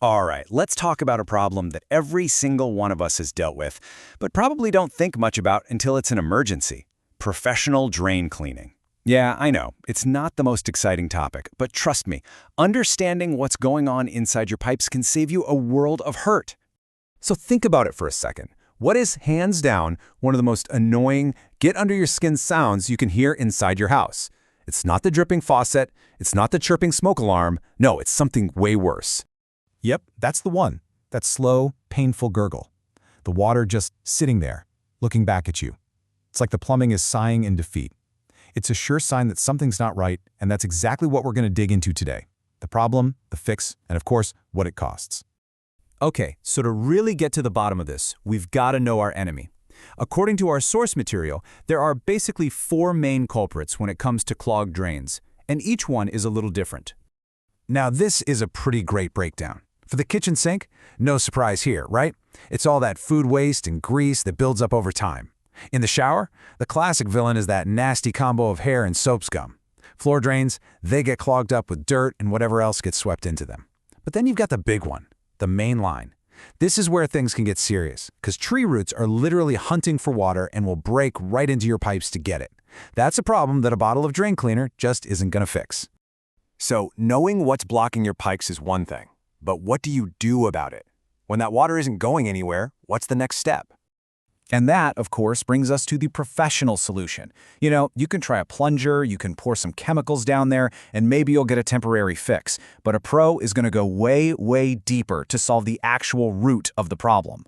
All right, let's talk about a problem that every single one of us has dealt with, but probably don't think much about until it's an emergency. Professional drain cleaning. Yeah, I know, it's not the most exciting topic, but trust me, understanding what's going on inside your pipes can save you a world of hurt. So think about it for a second. What is hands down one of the most annoying, get under your skin sounds you can hear inside your house? It's not the dripping faucet, it's not the chirping smoke alarm, no, it's something way worse. Yep, that's the one. That slow, painful gurgle. The water just sitting there, looking back at you. It's like the plumbing is sighing in defeat. It's a sure sign that something's not right, and that's exactly what we're going to dig into today. The problem, the fix, and of course, what it costs. Okay, so to really get to the bottom of this, we've got to know our enemy. According to our source material, there are basically 4 main culprits when it comes to clogged drains, and each one is a little different. Now this is a pretty great breakdown. For the kitchen sink, no surprise here, right? It's all that food waste and grease that builds up over time. In the shower, the classic villain is that nasty combo of hair and soap scum. Floor drains, they get clogged up with dirt and whatever else gets swept into them. But then you've got the big one, the main line. This is where things can get serious, because tree roots are literally hunting for water and will break right into your pipes to get it. That's a problem that a bottle of drain cleaner just isn't going to fix. So knowing what's blocking your pipes is one thing, but what do you do about it? When that water isn't going anywhere, what's the next step? And that, of course, brings us to the professional solution. You can try a plunger, you can pour some chemicals down there, and maybe you'll get a temporary fix. But a pro is going to go way, way deeper to solve the actual root of the problem.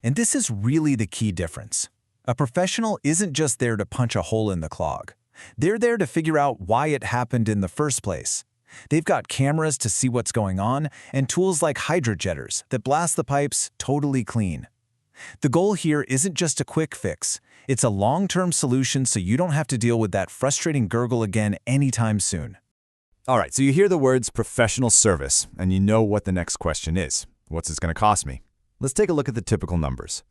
And this is really the key difference. A professional isn't just there to punch a hole in the clog. They're there to figure out why it happened in the first place. They've got cameras to see what's going on and tools like hydrojetters that blast the pipes totally clean. The goal here isn't just a quick fix. It's a long-term solution so you don't have to deal with that frustrating gurgle again anytime soon. All right, so you hear the words professional service, and you know what the next question is. What's this going to cost me? Let's take a look at the typical numbers.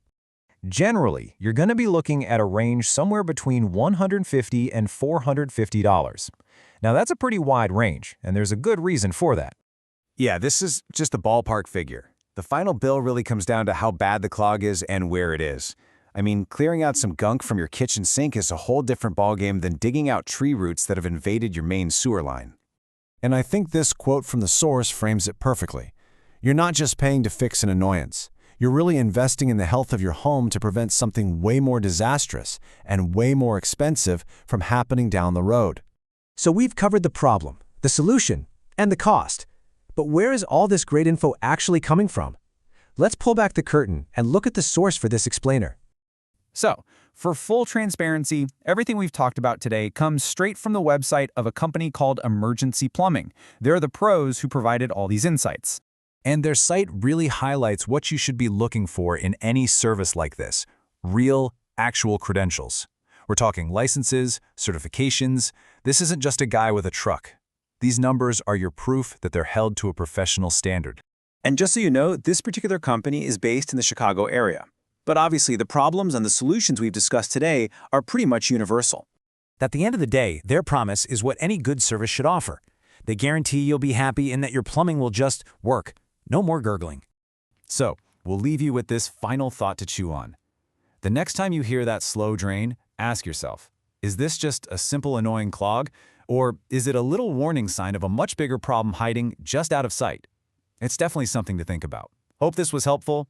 Generally, you're going to be looking at a range somewhere between $150 and $450. Now, that's a pretty wide range, and there's a good reason for that. Yeah, this is just a ballpark figure. The final bill really comes down to how bad the clog is and where it is. I mean, clearing out some gunk from your kitchen sink is a whole different ballgame than digging out tree roots that have invaded your main sewer line. And I think this quote from the source frames it perfectly. You're not just paying to fix an annoyance. You're really investing in the health of your home to prevent something way more disastrous and way more expensive from happening down the road. So we've covered the problem, the solution, and the cost. But where is all this great info actually coming from? Let's pull back the curtain and look at the source for this explainer. So, for full transparency, everything we've talked about today comes straight from the website of a company called Emergency Plumbing. They're the pros who provided all these insights. And their site really highlights what you should be looking for in any service like this. Real, actual credentials. We're talking licenses, certifications. This isn't just a guy with a truck. These numbers are your proof that they're held to a professional standard. And just so you know, this particular company is based in the Chicago area. But obviously, the problems and the solutions we've discussed today are pretty much universal. At the end of the day, their promise is what any good service should offer. They guarantee you'll be happy and that your plumbing will just work. No more gurgling. So, we'll leave you with this final thought to chew on. The next time you hear that slow drain, ask yourself, is this just a simple annoying clog? Or is it a little warning sign of a much bigger problem hiding just out of sight? It's definitely something to think about. Hope this was helpful.